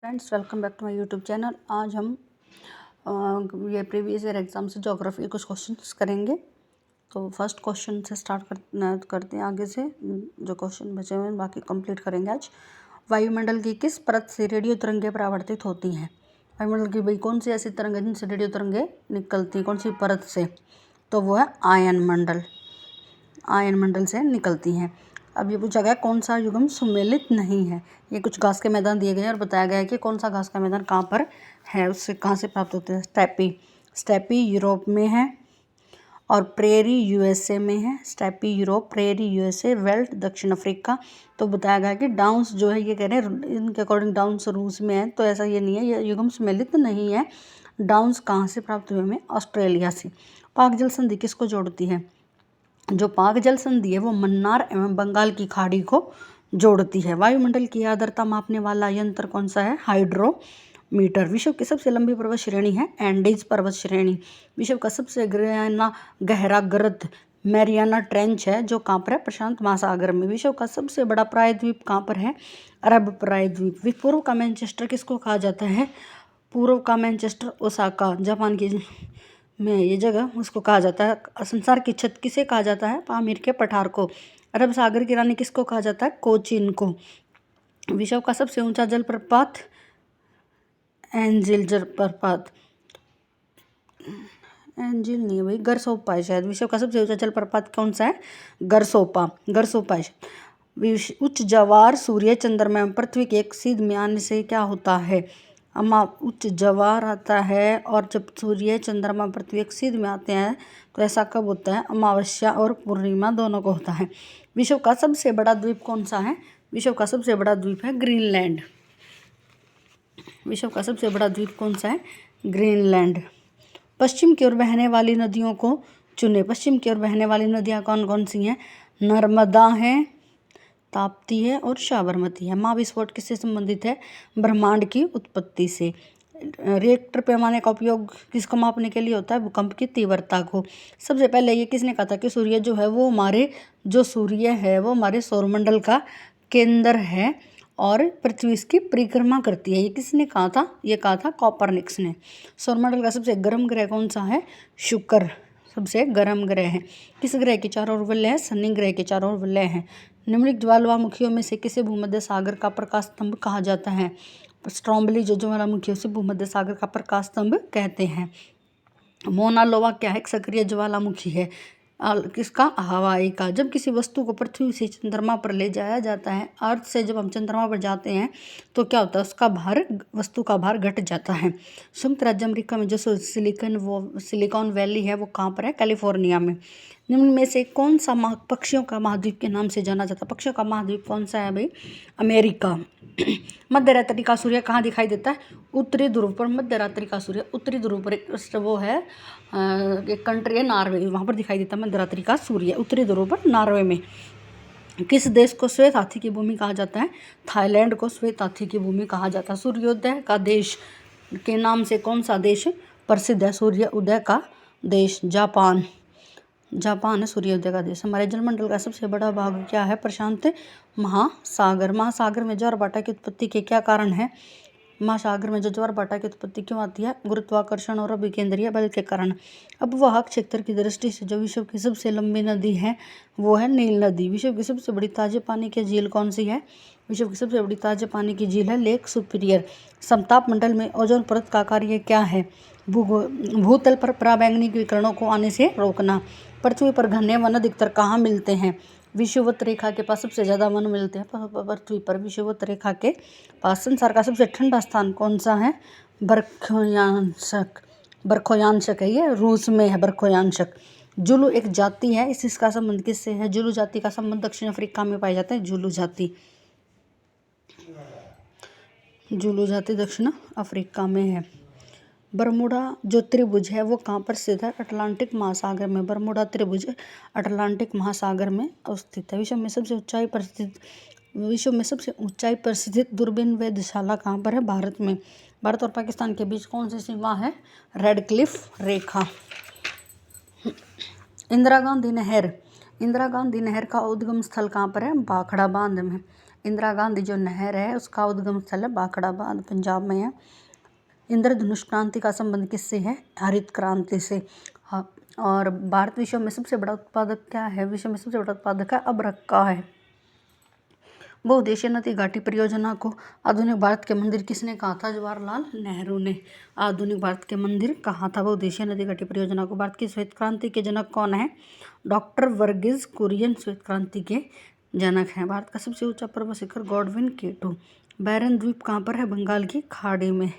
Friends, welcome back to my YouTube channel. आज हम ये प्रीवियस ईयर एग्जाम से ज्योग्राफी के कुछ क्वेश्चंस करेंगे। तो फर्स्ट क्वेश्चन से स्टार्ट करते हैं। आगे से जो क्वेश्चन बचे हुए हैं बाकी कंप्लीट करेंगे आज। वायुमंडल की किस परत से रेडियो तरंगें परावर्तित होती हैं? वायुमंडल की भाई कौन सी ऐसी तरंगें जिनसे रेडियो तरंगें निकलती हैं, कौन सी परत से? तो वो है आयन मंडल से निकलती हैं। अब ये पूछा गया कौन सा युग्म सुमेलित नहीं है। ये कुछ घास के मैदान दिए गए हैं और बताया गया है कि कौन सा घास का मैदान कहाँ पर है, उससे कहाँ से प्राप्त होते हैं। स्टेपी यूरोप में है और प्रेरी यूएसए में है। Steppe Europe, prairie USA, belt दक्षिण अफ्रीका। तो बताया गया कि डाउन्स जो है, ये कह रहे हैं इनके अकॉर्डिंग डाउन्स रूस में है, तो ऐसा ये नहीं है, ये युग्म सुमेलित नहीं है। डाउन्स कहाँ से प्राप्त हुए हमें? ऑस्ट्रेलिया से। पाक जल संधि किसको जोड़ती है? जो पाक जल संधि है वो मन्नार एवं बंगाल की खाड़ी को जोड़ती है। वायुमंडल की आर्द्रता मापने वाला यंत्र कौन सा है? हाइड्रोमीटर। विश्व की सबसे लंबी पर्वत श्रेणी है एंडीज पर्वत श्रेणी। विश्व का सबसे गहरा गर्त मैरियाना ट्रेंच है, जो कहाँ पर है? प्रशांत महासागर में। विश्व का सबसे बड़ा प्रायद्वीप कहाँ पर है? अरब प्रायद्वीप। पूर्व का मैनचेस्टर किसको कहा जाता है? पूर्व का मैनचेस्टर ओसाका, जापान की में ये जगह उसको कहा जाता है। संसार की छत किसे कहा जाता है? पामीर के पठार को। अरब सागर की रानी किसको कहा जाता है? कोचीन को। विश्व का सबसे ऊंचा जलप्रपात एंजिल जलप्रपात, एंजिल नहीं है भाई, गरसोपा है शायद। विश्व का सबसे ऊंचा जलप्रपात कौन सा है? गरसोपा है। उच्च ज्वार सूर्य, चंद्रमा एवं पृथ्वी के एक सीध में आने से क्या होता है? उच्च ज्वार आता है और जब सूर्य, चंद्रमा, पृथ्वी एक सीध में आते हैं तो ऐसा कब होता है? अमावस्या और पूर्णिमा दोनों को होता है। विश्व का सबसे बड़ा द्वीप कौन सा है? विश्व का सबसे बड़ा द्वीप है ग्रीनलैंड। विश्व का सबसे बड़ा द्वीप कौन सा है? ग्रीनलैंड। पश्चिम की ओर बहने वाली नदियों को चुने। पश्चिम की ओर बहने वाली नदियाँ कौन कौन सी हैं? नर्मदा है, ताप्ती है और साबरमती है। महाविस्फोट किससे संबंधित है? ब्रह्मांड की उत्पत्ति से। रिएक्टर पैमाने का उपयोग किसको मापने के लिए होता है? भूकंप की तीव्रता को। सबसे पहले ये किसने कहा था कि सूर्य जो है वो हमारे सौरमंडल का केंद्र है और पृथ्वी इसकी परिक्रमा करती है। ये किसने कहा था? ये कहा था कॉपरनिकस ने। सौरमंडल का सबसे गर्म ग्रह कौन सा है? शुक्र सबसे गर्म ग्रह है। किस ग्रह के चारों ओर वलय है? शनि ग्रह के चारों ओर वलय है। निम्नलिखित ज्वालामुखियों में से किसे भूमध्य सागर का प्रकाश स्तंभ कहा जाता है? स्ट्रोम्बली जो ज्वालामुखी उसे भूमध्य सागर का प्रकाश स्तंभ कहते हैं। मोना लोवा क्या है? एक सक्रिय ज्वालामुखी है। किसका? हवाई का। जब किसी वस्तु को पृथ्वी से चंद्रमा पर ले जाया जाता है, अर्थ से जब हम चंद्रमा पर जाते हैं तो क्या होता है? उसका भार, वस्तु का भार घट जाता है। संयुक्त राज्य अमेरिका में जो सिलिकॉन वैली है वो कहाँ पर है? कैलिफोर्निया में। निम्न में से कौन सा पक्षियों का महाद्वीप के नाम से जाना जाता है? पक्षियों का महाद्वीप कौन सा है भाई? अमेरिका। मध्य रात्रि का सूर्य कहाँ दिखाई देता है? उत्तरी ध्रुव पर। मध्य रात्रि का सूर्य उत्तरी ध्रुव पर, वो है एक कंट्री है नॉर्वे, वहाँ पर दिखाई देता है मध्य रात्रि का सूर्य, उत्तरी ध्रुव पर नॉर्वे में। किस देश को श्वेत हाथी की भूमि कहा जाता है? थाईलैंड को श्वेत हाथी की भूमि कहा जाता है। सूर्योदय का देश के नाम से कौन सा देश प्रसिद्ध है? सूर्य उदय का देश जापान है सूर्योदय का देश। हमारे जलमंडल का सबसे बड़ा भाग क्या है? प्रशांत महासागर। महासागर में ज्वारभाटा की उत्पत्ति के क्या कारण है? महासागर में जो ज्वारभाटा की उत्पत्ति क्यों आती है? गुरुत्वाकर्षण और अभिकेंद्रीय बल के कारण। अपवाहक क्षेत्र की दृष्टि से जो विश्व की सबसे लंबी नदी है वो है नील नदी। विश्व की सबसे बड़ी ताजे पानी की झील कौन सी है? विश्व की सबसे बड़ी ताजे पानी की झील है लेक सुपीरियर। समताप मंडल में ओजोन परत का कार्य क्या है? भूतल पर पराबैंगनी विकिरणों को आने से रोकना। पृथ्वी पर घने वन अधिकतर कहाँ मिलते हैं? विषुवत रेखा के पास सबसे ज़्यादा वन मिलते हैं पृथ्वी पर, विषुवत रेखा के पास। संसार का सबसे ठंडा स्थान कौन सा है? बर्खोयांशक है, ये रूस में है बर्खोयांशक। जुलू एक जाति है, इसका संबंध किससे है? जुलू जाति का संबंध दक्षिण अफ्रीका में पाई जाता है। जुलू जाति दक्षिण अफ्रीका में है। बरमूडा जो त्रिभुज है वो कहाँ पर स्थित है? अटलांटिक महासागर में। बरमूडा त्रिभुज अटलांटिक महासागर में अवस्थित है। विश्व में सबसे ऊंचाई पर स्थित दूरबीन वेधशाला कहाँ पर है? भारत में। भारत और पाकिस्तान के बीच कौन सी सीमा है? रेड क्लिफ रेखा। इंदिरा गांधी नहर का उद्गम स्थल कहाँ पर है? भाखड़ा बांध में। इंदिरा गांधी जो नहर है उसका उद्गम स्थल है बाखड़ाबाद, पंजाब में है। इंद्रधनुष क्रांति का संबंध किससे है? हरित क्रांति से। हाँ, और भारत विश्व में सबसे बड़ा उत्पादक क्या है? विश्व में सबसे बड़ा उत्पादक है अबरख का है। बहुउद्देशीय नदी घाटी परियोजना को आधुनिक भारत के मंदिर किसने कहा था? जवाहरलाल नेहरू ने आधुनिक भारत के मंदिर कहा था। बहुउद्देशीय नदी घाटी परियोजना को। भारत की श्वेत क्रांति के जनक कौन है? डॉक्टर वर्गीज कुरियन श्वेत क्रांति के जनक हैं। भारत का सबसे ऊंचा पर्वत शिखर गॉडविन केटू। बैरन द्वीप कहाँ पर है? बंगाल की खाड़ी में।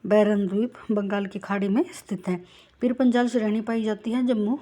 बैरन द्वीप बंगाल की खाड़ी में स्थित है। पीर पंजाल श्रेणी पाई जाती है जम्मू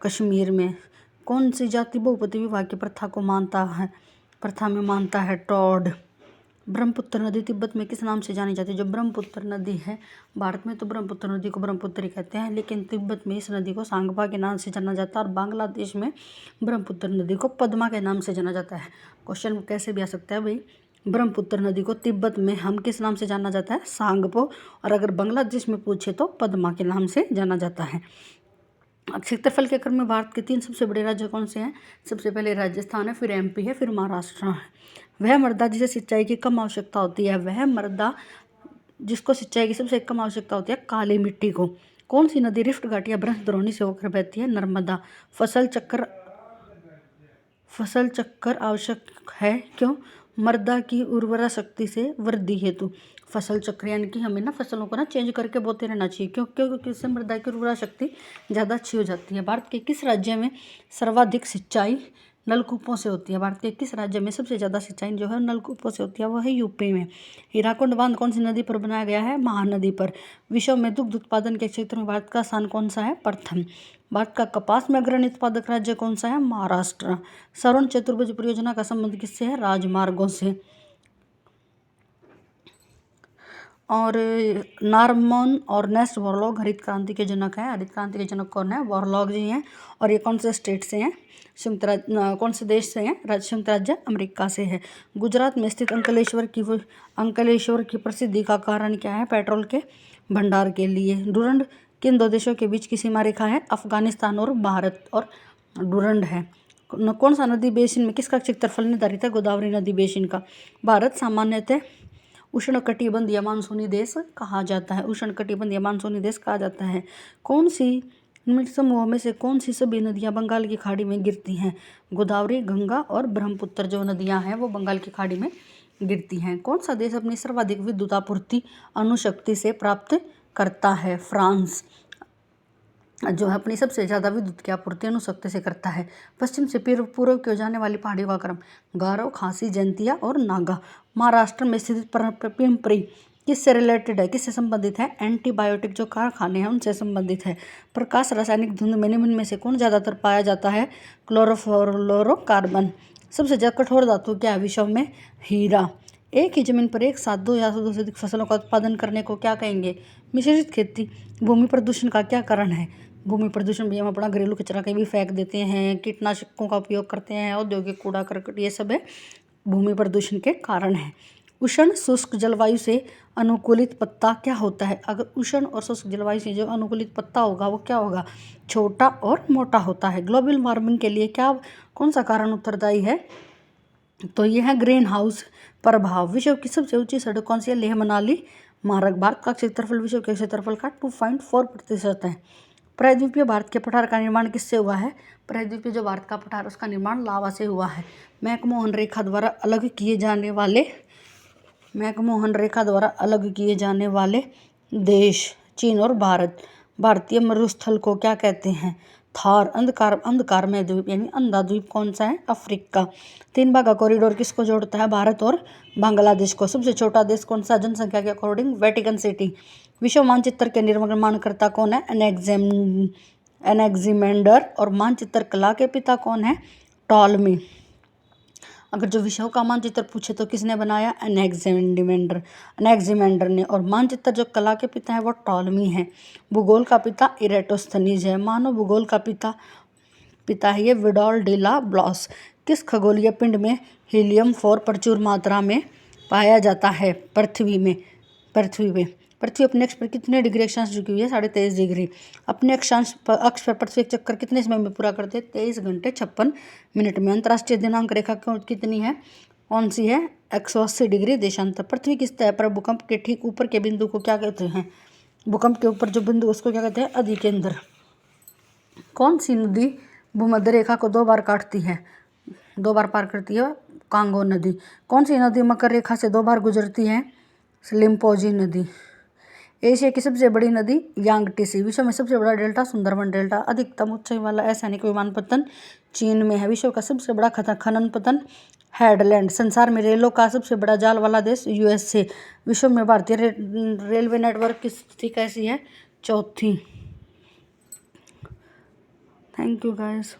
कश्मीर में। कौन सी जाति बहुपति विवाह की प्रथा को मानता है? प्रथा में मानता है टॉड। ब्रह्मपुत्र नदी तिब्बत में किस नाम से जानी जाती है? जो ब्रह्मपुत्र नदी है, भारत में तो ब्रह्मपुत्र नदी को ब्रह्मपुत्री कहते हैं, लेकिन तिब्बत में इस नदी को सांगपा के नाम से जाना जाता है और बांग्लादेश में ब्रह्मपुत्र नदी को पद्मा के नाम से जाना जाता है। क्वेश्चन कैसे भी आ सकता है भाई, ब्रह्मपुत्र नदी को तिब्बत में हम किस नाम से जाना जाता है? सांगपो। और अगर बांग्लादेश में पूछे तो पद्मा के नाम से जाना जाता है। क्षेत्रफल के क्रम में भारत के 3 सबसे बड़े राज्य कौन से हैं? सबसे पहले राजस्थान है, फिर एमपी है, फिर महाराष्ट्र है। वह मृदा जिसे सिंचाई की कम आवश्यकता होती है, वह मृदा जिसको सिंचाई की सबसे कम आवश्यकता होती है, काली मिट्टी को। कौन सी नदी रिफ्ट घाटी या ब्रह्म द्रोणी से होकर बहती है? नर्मदा। फसल चक्कर आवश्यक है, क्यों? मृदा की उर्वरा शक्ति से वृद्धि हेतु। फसल चक्र यानी कि हमें ना फसलों को ना चेंज करके बोते रहना चाहिए, क्योंकि इससे मृदा की उर्वरा शक्ति ज़्यादा अच्छी हो जाती है। भारत के किस राज्य में सर्वाधिक सिंचाई नलकूपों से होती है? भारत के किस राज्य में सबसे ज़्यादा सिंचाई जो है नलकूपों से होती है? वो है यूपी में। हीराकुंड बांध कौन सी नदी पर बनाया गया है? महानदी पर। विश्व में दुग्ध उत्पादन के क्षेत्र में भारत का स्थान कौन सा है? प्रथम। भारत का कपास में अग्रणी उत्पादक राज्य कौन सा है? महाराष्ट्र। श्रवण चतुर्भुज परियोजना का संबंध किससे है? राजमार्गों से। और नॉर्मन और नेस्ट बोरलॉग हरित क्रांति के जनक हैं। हरित क्रांति के जनक कौन है? बोरलॉग जी हैं। और ये कौन से स्टेट से हैं? कौन से देश से हैं? संयुक्त राज्य अमेरिका से है। गुजरात में स्थित अंकलेश्वर की प्रसिद्धि का कारण क्या है? पेट्रोल के भंडार के लिए। डुरंड किन 2 देशों के बीच की सीमा रेखा है? अफगानिस्तान और भारत। और डुरंड है। कौन सा नदी बेसिन में किसका क्षेत्रफल निर्धारित है? गोदावरी नदी बेसिन का। भारत सामान्यतः उष्णकटिबंधीय मानसूनी देश कहा जाता है। उष्णकटिबंधीय मानसूनी देश कहा जाता है। कौन सी निम्न समूहों में से कौन सी सभी नदियां बंगाल की खाड़ी में गिरती हैं? गोदावरी, गंगा और ब्रह्मपुत्र जो नदियां हैं वो बंगाल की खाड़ी में गिरती हैं। कौन सा देश अपनी सर्वाधिक विद्युत आपूर्ति अणुशक्ति से प्राप्त करता है? फ्रांस जो है अपनी सबसे ज़्यादा विद्युत की आपूर्ति अणुशक्ति से करता है। पश्चिम से पूर्व की ओर जाने वाली पहाड़ियों का क्रम? गारो, खासी, जयंतिया और नागा। महाराष्ट्र में स्थित पिंपरी किससे रिलेटेड है? किससे संबंधित है? एंटीबायोटिक जो कारखाने हैं उनसे संबंधित है। प्रकाश रासायनिक धुंध में निम्न में से कौन ज़्यादातर पाया जाता है? क्लोरोफ्लोरोकार्बन। सबसे ज़्यादा कठोर धातु क्या है विश्व में? हीरा। एक ही जमीन पर एक साथ 2 या 2 से अधिक फसलों का उत्पादन करने को क्या कहेंगे? मिश्रित खेती। भूमि प्रदूषण का क्या कारण है? भूमि प्रदूषण भी हम अपना घरेलू कचरा कहीं भी फेंक देते हैं, कीटनाशकों का उपयोग करते हैं, औद्योगिक कूड़ा करकट, ये सब है भूमि प्रदूषण के कारण है। उष्ण शुष्क जलवायु से अनुकूलित पत्ता क्या होता है? अगर उष्ण और शुष्क जलवायु से जो अनुकूलित पत्ता होगा वो क्या होगा? छोटा और मोटा होता है। ग्लोबल वार्मिंग के लिए कौन सा कारण उत्तरदायी है? तो ये है ग्रीन हाउस प्रभाव। विश्व की सबसे ऊंची सड़क कौन सी है? लेह मनाली मार्ग। भारत का क्षेत्रफल विश्व के क्षेत्रफल का 2.4% है। प्रायद्वीपीय भारत के पठार का निर्माण किससे हुआ है? प्रायद्वीपीय जो भारत का पठार उसका निर्माण लावा से हुआ है। मैकमोहन रेखा द्वारा अलग किए जाने वाले देश चीन और भारत। भारतीय मरुस्थल को क्या कहते हैं? थार। अंधकार में द्वीप यानी अंधा द्वीप कौन सा है? अफ्रीका। 3 भागा कॉरिडोर किसको जोड़ता है? भारत और बांग्लादेश को। सबसे छोटा देश कौन सा जनसंख्या के अकॉर्डिंग? Vatican city. विश्व मानचित्र के निर्माणकर्ता कौन है? एनेक्जिमेंडर। और मानचित्र कला के पिता कौन है? टॉलमी। अगर जो विश्व का मानचित्र पूछे तो किसने बनाया? एनेक्जिमेंडर ने। और मानचित्र जो कला के पिता है वो टॉलमी है। भूगोल का पिता इरेटोस्थनीज है। मानव भूगोल का पिता है ये विडॉल डी ला ब्लॉस। किस खगोलीय पिंड में हीलियम 4 प्रचुर मात्रा में पाया जाता है? पृथ्वी अपने अक्ष पर कितने डिग्री अक्षांश झुकी हुई है? 23.5 डिग्री। अपने अक्ष पर पृथ्वी एक चक्कर कितने समय में पूरा करते हैं? 23 घंटे 56 मिनट में। अंतर्राष्ट्रीय दिनांक रेखा कितनी है? कौन सी है? 180 डिग्री देशांतर। पृथ्वी की सतह पर भूकंप के ठीक ऊपर के बिंदु को क्या कहते हैं? भूकंप के ऊपर जो बिंदु उसको क्या कहते हैं? अधिकेंद्र। कौन सी नदी भूमध्य रेखा को 2 बार काटती है, 2 बार पार करती है? कांगो नदी। कौन सी नदी मकर रेखा से 2 बार गुजरती है? लिम्पोजी नदी। एशिया की सबसे बड़ी नदी यांगटीसी। विश्व में सबसे बड़ा डेल्टा सुंदरबन डेल्टा। अधिकतम ऊंचाई वाला असैनिक विमानपत्तन चीन में है। विश्व का सबसे बड़ा खनन पत्तन हेडलैंड। संसार में रेलों का सबसे बड़ा जाल वाला देश यूएसए। विश्व में भारतीय रेलवे नेटवर्क की स्थिति कैसी है? चौथी। Thank you guys.